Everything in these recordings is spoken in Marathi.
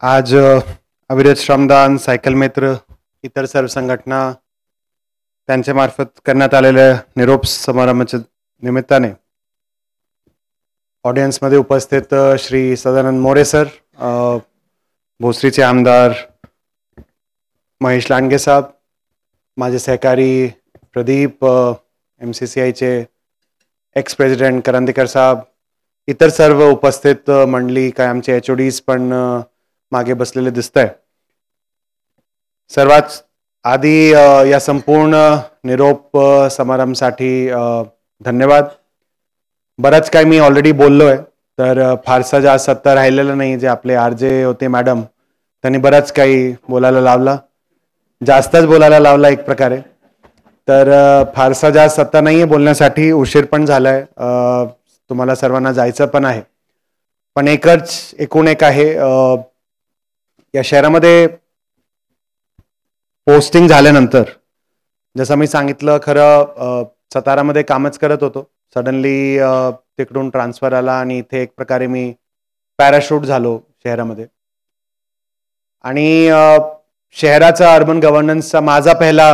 आज अविरत श्रमदान, सायकल मित्र, इतर सर्व संघटना त्यांच्या मार्फत करण्यात आलेल्या निरोप समारंभाच्या निमित्ताने ऑडियन्समध्ये उपस्थित श्री सदानंद मोरे सर, भोसरीचे आमदार महेश लांडगे साहेब, माझे सहकारी प्रदीप, MCCIचे एक्स प्रेसिडेंट करंदीकर साहेब, इतर सर्व उपस्थित मंडळी, काय आमचे HODs पण मागे बसलेले दिसत आहे. सर्वात आधी या संपूर्ण निरोप समारंभासाठी धन्यवाद. बरंच काय मी ऑलरेडी बोललो आहे, तर फारसा जास्त सत्ता राहिलेलं नाही. जे आपले RJ होते मॅडम, त्यांनी बरंच काही बोलायला लावला, जास्तच बोलायला लावला एक प्रकारे. तर फारसा जास्त सत्ता नाही आहे बोलण्यासाठी, उशीर पण झालाय, तुम्हाला सर्वांना जायचं पण आहे. पण एकूण एक आहे, या शहरामध्ये पोस्टिंग झाल्यानंतर जसं मी सांगितलं, खरं सातारामध्ये कामच करत होतो. सडनली तिकडून ट्रान्सफर आला आणि इथे एक प्रकारे मी पॅराशूट झालो शहरामध्ये. आणि शहराचा अर्बन गव्हर्नन्सचा माझा पहिला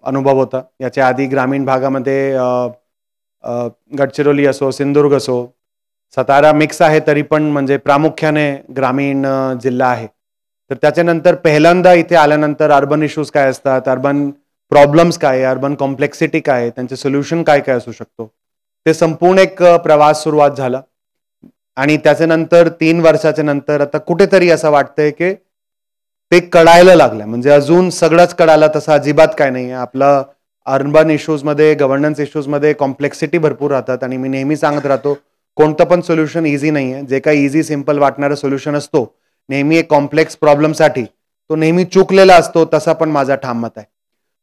अनुभव होता. याच्या आधी ग्रामीण भागामध्ये गडचिरोली असो, सिंधुदुर्ग असो, सातारा मिक्स आहे तरी पण म्हणजे प्रामुख्याने ग्रामीण जिल्हा आहे. तर त्याच्यानंतर पहिल्यांदा इथे आल्यानंतर अर्बन इश्यूज काय असतात, अर्बन प्रॉब्लेम्स काय, अर्बन कॉम्प्लेक्सिटी काय, त्यांचे सोल्युशन काय काय असू शकतो, ते संपूर्ण एक प्रवास सुरुवात झाला. आणि त्याच्यानंतर 3 वर्षाच्या नंतर आता कुठेतरी असं वाटतंय की ते कळायला लागलं. म्हणजे अजून सगळंच कळालं तसं अजिबात काय नाही आहे. आपलं अर्बन इश्यूजमध्ये, गव्हर्नन्स इश्यूजमध्ये कॉम्प्लेक्सिटी भरपूर राहतात. आणि मी नेहमी सांगत राहतो, कोणतं पण सोल्युशन इझी नाही आहे. जे काही इझी सिम्पल वाटणारं सोल्युशन असतो, नेहमी एक कॉम्प्लेक्स प्रॉब्लेमसाठी तो नेहमी चुकलेला असतो, तसा पण माझा ठाम मत आहे.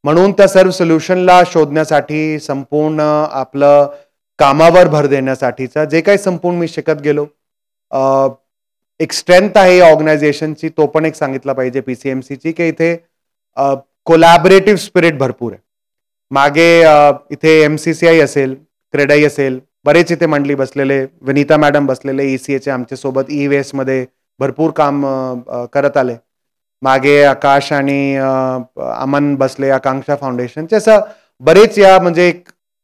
म्हणून त्या सर्व सोल्युशनला शोधण्यासाठी, संपूर्ण आपलं कामावर भर देण्यासाठीचा जे काही संपूर्ण मी शिकत गेलो, एक स्ट्रेंथ आहे या ऑर्गनायझेशनची, तो पण एक सांगितला पाहिजे PCMCची, की इथे कोलॅबोरेटिव्ह स्पिरिट भरपूर आहे. मागे इथे MCCI असेल, क्रेडाई असेल, बरेच इथे मंडळी बसलेले, विनीता मॅडम बसलेले, ECAचे आमच्यासोबत E-वेस्टमध्ये भरपूर काम करत आले. मागे आकाश आणि अमन बसले आकांक्षा फाउंडेशनचे. असं बरेच या म्हणजे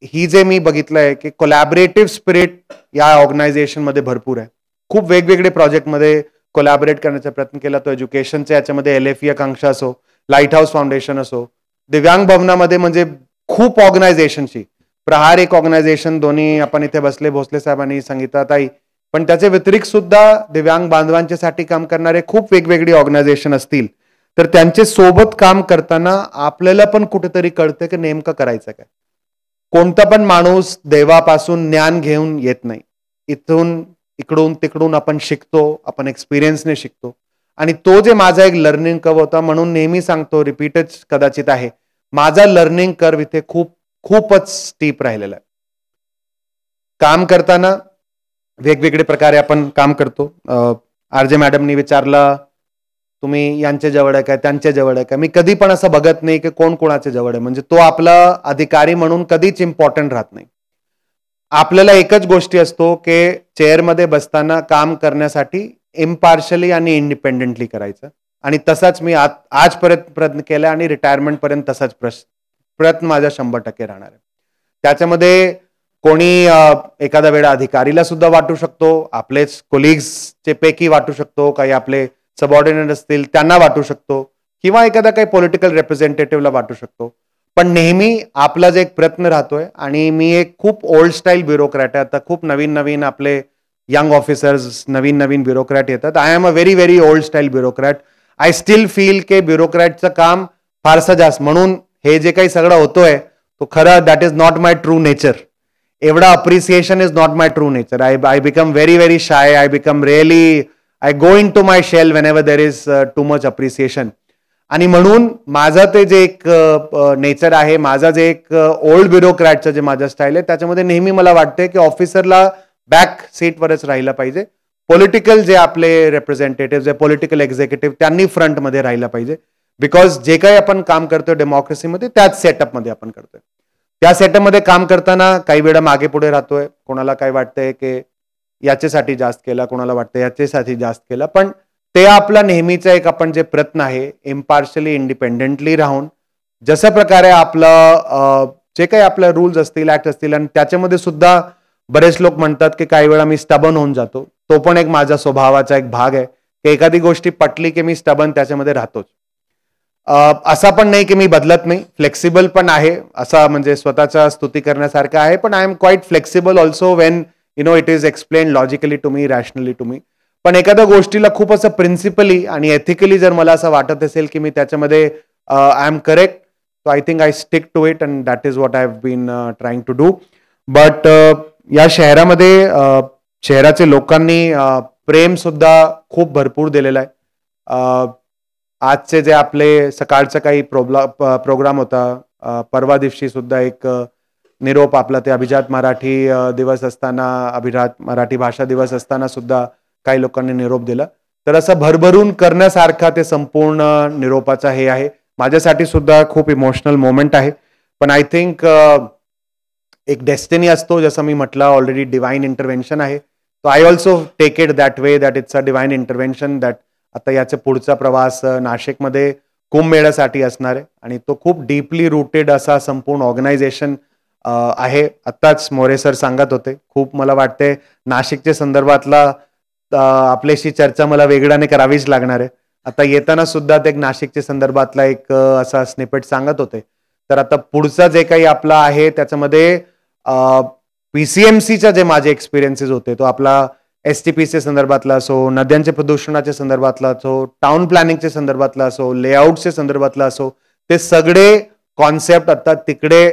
ही जे मी बघितलं आहे की कोलॅबोरेटिव्ह स्पिरिट या ऑर्गनायझेशनमध्ये भरपूर आहे. खूप वेगवेगळे प्रोजेक्टमध्ये कोलॅबोरेट करण्याचा प्रयत्न केला. तो एज्युकेशनच्या याच्यामध्ये LFE आकांक्षा असो, लाईट हाऊस फाउंडेशन असो, दिव्यांग भवनामध्ये म्हणजे खूप ऑर्गनायझेशनची, प्रहार एक ऑर्गनायझेशन, दोन्ही आपण इथे बसले, भोसले साहेब आणि संगीताताई, पण त्याचे व्यतिरिक्त सुद्धा दिव्यांग बांधवांच्यासाठी काम करणारे खूप वेगवेगळी ऑर्गनायझेशन असतील. तर त्यांचे सोबत काम करताना आपल्याला पण कुठेतरी कळतं की नेमकं करायचं काय. कोणता पण माणूस देवापासून ज्ञान घेऊन येत नाही. इकडून तिकडून आपण शिकतो, आपण एक्सपिरियन्सने शिकतो. आणि तो जे माझा एक लर्निंग कर्व होता, म्हणून नेहमी सांगतो, रिपीटच कदाचित आहे, माझा लर्निंग कर्व इथे खूपच स्टीप राहिलेला आहे. काम करताना वेगवेगळे प्रकारे आपण काम करतो. RJ मॅडमनी विचारला, तुम्ही यांच्या जवळ आहे काय, त्यांच्या जवळ आहे काय. मी कधी पण असं बघत नाही की कोण कोणाच्या जवळ आहे. म्हणजे तो आपला अधिकारी म्हणून कधीच इम्पॉर्टंट राहत नाही. आपल्याला एकच गोष्टी असतो की चेअरमध्ये बसताना काम करण्यासाठी इम्पार्शली आणि इंडिपेंडेंटली करायचं. आणि तसाच मी आजपर्यंत प्रयत्न केला आणि रिटायरमेंट पर्यंत तसाच प्रयत्न माझा 100% राहणार आहे. त्याच्यामध्ये कोणी एखाद्या वेळा अधिकारीला सुद्धा वाटू शकतो, आपलेच कोलिग्सचे पैकी वाटू शकतो, काही आपले सबऑर्डिनेट असतील त्यांना वाटू शकतो, किंवा एखादा काही पॉलिटिकल रिप्रेझेंटेटिव्हला वाटू शकतो. पण नेहमी आपला जे एक प्रयत्न राहतोय, आणि मी एक खूप ओल्ड स्टाईल ब्युरोक्रॅट आहे. आता खूप नवीन आपले यंग ऑफिसर्स, नवीन ब्युरोक्रॅट येतात. I am a very old style bureaucrat. I still feel की ब्युरोक्रॅटचं काम फारसं जास्त, म्हणून हे जे काही सगळं होतोय तो खरं that is not my true nature. एवढा appreciation is not my true nature. I become very shy. I become really, I go into my shell whenever there is too much appreciation. आणि म्हणून माझं ते जे एक नेचर आहे, माझा जे एक ओल्ड ब्युरोक्रॅटचं जे माझं स्टाईल आहे, त्याच्यामध्ये नेहमी मला वाटते की ऑफिसरला बॅक सीटवरच राहिलं पाहिजे. पॉलिटिकल जे आपले रिप्रेझेंटेटिव्ह, जे पॉलिटिकल एक्झिक्युटिव्ह, त्यांनी फ्रंटमध्ये राहिलं पाहिजे. बिकॉज जे काही आपण काम करतोय डेमोक्रेसीमध्ये, त्याच सेटअपमध्ये आपण करतोय. त्या सेटअपमध्ये काम करताना काही वेळा मागे पुढे राहतोय. कोणाला काय वाटतंय की याच्यासाठी जास्त केला, कोणाला वाटतं याच्यासाठी जास्त केला, पण ते आपला नेहमीचा एक आपण जे प्रयत्न आहे इम्पार्शली इंडिपेंडेंटली राहून जशा प्रकारे आपलं जे काही आपले रूल्स असतील ऍक्ट असतील आणि त्याच्यामध्ये सुद्धा बरेच लोक म्हणतात की काही वेळा मी स्टबन होऊन जातो. तो पण एक माझ्या स्वभावाचा एक भाग आहे की एखादी गोष्टी पटली की मी स्टबन त्याच्यामध्ये राहतोच. असा पण नाही की मी बदलत नाही, फ्लेक्सिबल पण आहे, असा म्हणजे स्वतःच्या स्तुती करण्यासारखं आहे, पण I am quite flexible also when it is explain logically to me, rationally to me. पण एखाद्या गोष्टीला खूप असं प्रिन्सिपली आणि एथिकली जर मला असं वाटत असेल की मी त्याच्यामध्ये I am correct, so I think I stick to it and that is what I have been trying to do. But या शहरामध्ये शहराचे लोकांनी प्रेम सुद्धा खूप भरपूर दिलेला आहे. आजचे जे आपले सकाळचा काही प्रोग्राम होता, परवा दिवशी सुद्धा एक निरोप आपला ते अभिजात मराठी दिवस असताना, अभिजात मराठी भाषा दिवस असताना सुद्धा काही लोकांनी निरोप दिला. तर असं भरभरून करण्यासारखा ते संपूर्ण निरोपाचा हे आहे. माझ्यासाठी सुद्धा खूप इमोशनल मोमेंट आहे. पण आय थिंक एक डेस्टिनी असतो, जसं मी म्हटलं ऑलरेडी डिवाइन इंटरव्हेन्शन आहे. So I also take it that way that it's a divine intervention that आता याचा पुढचा प्रवास नाशिकमध्ये कुंभमेळ्यासाठी असणार आहे आणि तो खूप डीपली रूटेड असा संपूर्ण ऑर्गनायझेशन आहे. आत्ताच मोरे सर सांगत होते, खूप मला वाटते नाशिकच्या संदर्भातला आपल्याशी चर्चा मला वेगळ्याने करावीच लागणार आहे. आता येताना सुद्धा ते नाशिकच्या संदर्भातला एक असा स्निपेट सांगत होते. तर आता पुढचं जे काही आपला आहे त्याच्यामध्ये PCMCच्या जे माझे एक्सपिरियन्सेस होते, तो आपला STPच्या संदर्भातला असो, नद्यांच्या प्रदूषणाच्या संदर्भातला असो, टाउन प्लॅनिंगच्या संदर्भातला असो, लेआउटच्या संदर्भातला असो, ते सगळे कॉन्सेप्ट आता तिकडे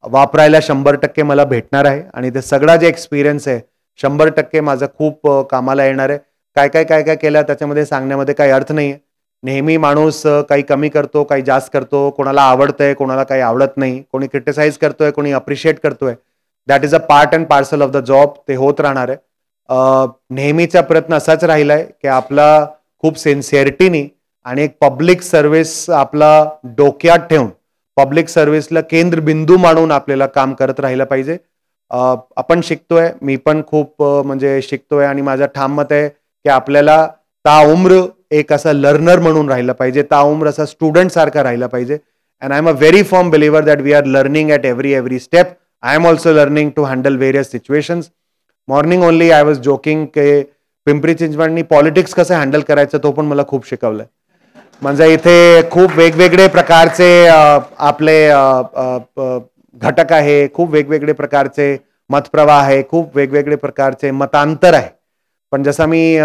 वापरायला 100% मला भेटणार आहे आणि ते सगळा जे एक्सपिरियन्स आहे 100% माझा खूप कामाला येणार आहे. काय काय काय काय केलं त्याच्यामध्ये सांगण्यामध्ये काही अर्थ नाही आहे. नेहमी माणूस काही कमी करतो, काही जास्त करतो, कोणाला आवडतंय, कोणाला काही आवडत नाही, कोणी क्रिटिसाइज करतोय, कोणी अप्रिशिएट करतोय. That is a part and parcel of the job. ते होत राहणार आहे. नेहमीचा प्रयत्न असाच राहिलाय की आपला खूप सिन्सिअरिटीनी आणि एक पब्लिक सर्व्हिस आपला डोक्यात ठेवून पब्लिक सर्व्हिसला केंद्रबिंदू मानून आपल्याला काम करत राहिलं पाहिजे. आपण शिकतोय, मी पण खूप म्हणजे शिकतोय आणि माझं ठाम मत आहे की आपल्याला ताउम्र एक असा लर्नर म्हणून राहिलं पाहिजे, ताउम्र असा स्टुडंट सारखा राहिला पाहिजे. And I am a very firm believer that we are learning at every step. I am also learning to handle various situations. Morning only I was joking की पिंपरी चिंचवडनी पॉलिटिक्स कसं हँडल करायचं तो पण मला खूप शिकवलंय. म्हणजे इथे खूप वेगवेगळे प्रकारचे आपले घटक आहे, खूप वेगवेगळे प्रकारचे मतप्रवाह आहे, खूप वेगवेगळे प्रकारचे मतांतर आहे. पण जसं मी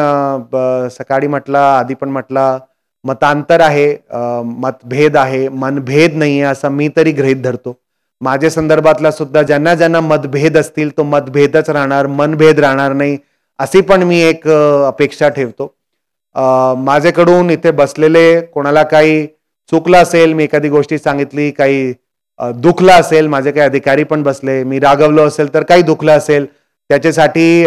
सकाळी म्हटलं, आधी पण म्हटलं, मतांतर आहे, मतभेद आहे, मनभेद नाही आहे असं मी तरी गृहीत धरतो. माझ्या संदर्भातला सुद्धा ज्यांना ज्यांना मतभेद असतील तो मतभेदच राहणार, मनभेद राहणार नाही अशी पण मी एक अपेक्षा ठेवतो. माझ्याकडून इथे बसलेले कोणाला काही चुकलं असेल, मी एखादी गोष्टी सांगितली, काही दुखलं असेल, माझे काही अधिकारी पण बसले, मी रागवलो असेल तर काही दुखलं असेल, त्याच्यासाठी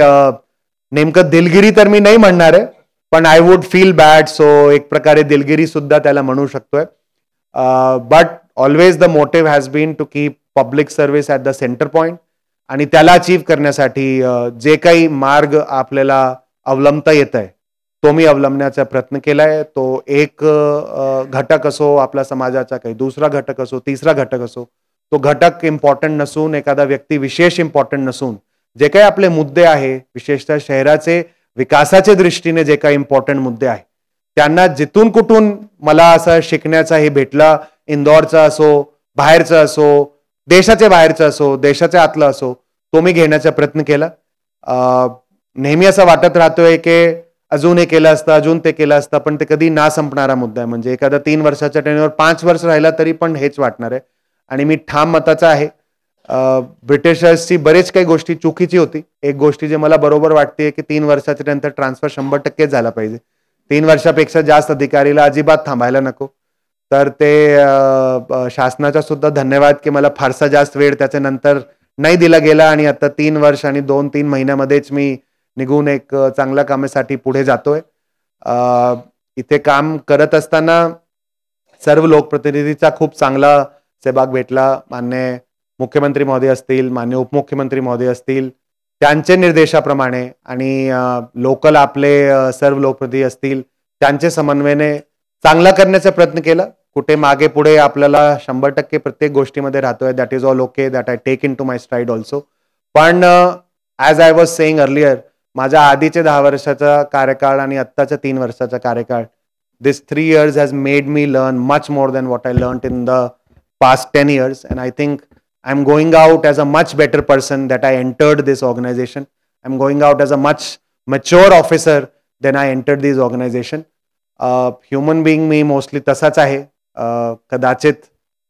नेमकं दिलगिरी तर मी नाही म्हणणार आहे, पण I would feel bad. So एक प्रकारे दिलगिरी सुद्धा त्याला म्हणू शकतोय. But always the motive has been to keep public service at the centre point आणि त्याला अचीव करण्यासाठी जे काही मार्ग आपल्याला अवलंबता येत आहे तो मी अवलंबण्याचा प्रयत्न केलाय. तो एक घटक असो आपल्या समाजाचा, काही दुसरा घटक असो, तिसरा घटक असो, तो घटक इम्पॉर्टंट नसून, एखादा व्यक्ती विशेष इम्पॉर्टंट नसून, जे काही आपले मुद्दे आहे, विशेषतः शहराचे विकासाच्या दृष्टीने जे काही इम्पॉर्टंट मुद्दे आहे, त्यांना जिथून कुठून मला असं शिकण्याचा हे भेटला, इंदोरचा असो, बाहेरचा असो, देशाच्या बाहेरचा असो, देशाच्या आतला असो, तो मी घेण्याचा प्रयत्न केला. नेहमी असं वाटत राहतोय की अजून हे केलं असतं, अजून ते केलं असतं, पण ते कधी ना संपणारा मुद्दा आहे. म्हणजे एखादा 3 वर्षाच्या टेन्युअर 5 वर्ष राहिला तरी पण हेच वाटणार आहे. आणि मी ठाम मताचा आहे, ब्रिटिशर्सची बरेच काही गोष्टी चुकीची होती. एक गोष्टी जे मला बरोबर वाटते की 3 वर्षाच्या नंतर ट्रान्सफर 100% झाला पाहिजे. 3 वर्षापेक्षा जास्त अधिकारीला अजिबात थांबायला नको. तर ते शासनाचा सुद्धा धन्यवाद की मला फारसा जास्त वेळ त्याच्यानंतर नाही दिला गेला आणि आता 3 वर्ष आणि 2-3 महिन्यामध्येच मी निघून एक चांगल्या कामासाठी पुढे जातोय. इथे काम करत असताना सर्व लोकप्रतिनिधीचा खूप चांगला सहभाग भेटला. मान्य मुख्यमंत्री महोदय असतील, मान्य उपमुख्यमंत्री महोदय असतील, त्यांचे निर्देशाप्रमाणे आणि लोकल आपले सर्व लोकप्रतिनिधी असतील, त्यांचे समन्वयाने चांगला करण्याचा प्रयत्न केला. कुठे मागे पुढे आपल्याला 100% प्रत्येक गोष्टीमध्ये राहतोय. That is all okay. That I take into my stride also. पण as I was saying earlier, माझ्या आधीचे 10 वर्षाचा कार्यकाळ आणि आत्ताचा 3 वर्षाचा कार्यकाळ, this 3 years has made me learn much more than what I learned in the past 10 years. And I think I'm going out as a much better person that I entered this organization. I'm going out as a much mature officer than I entered this organization. Human being me mostly तसाच आहे. कदाचित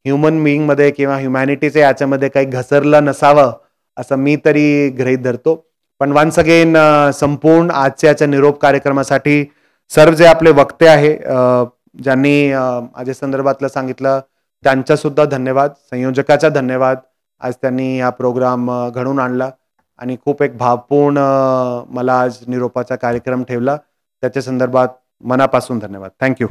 ह्युमन बिईंगमध्ये किंवा ह्युमॅनिटीच्या याच्यामध्ये काही घसरलं नसावं असं मी तरी गृहीत धरतो. पण वन्स अगेन संपूर्ण आजच्या निरोप कार्यक्रमासाठी सर्व जे आपले वक्ते आहे, ज्यांनी माझ्या संदर्भातलं सांगितलं, त्यांचा सुद्धा धन्यवाद. संयोजकाचा धन्यवाद. आज त्यांनी हा प्रोग्राम घडवून आणला आणि खूप एक भावपूर्ण मला आज निरोपाचा कार्यक्रम ठेवला. त्याच्या संदर्भात मनापासून धन्यवाद. थँक्यू.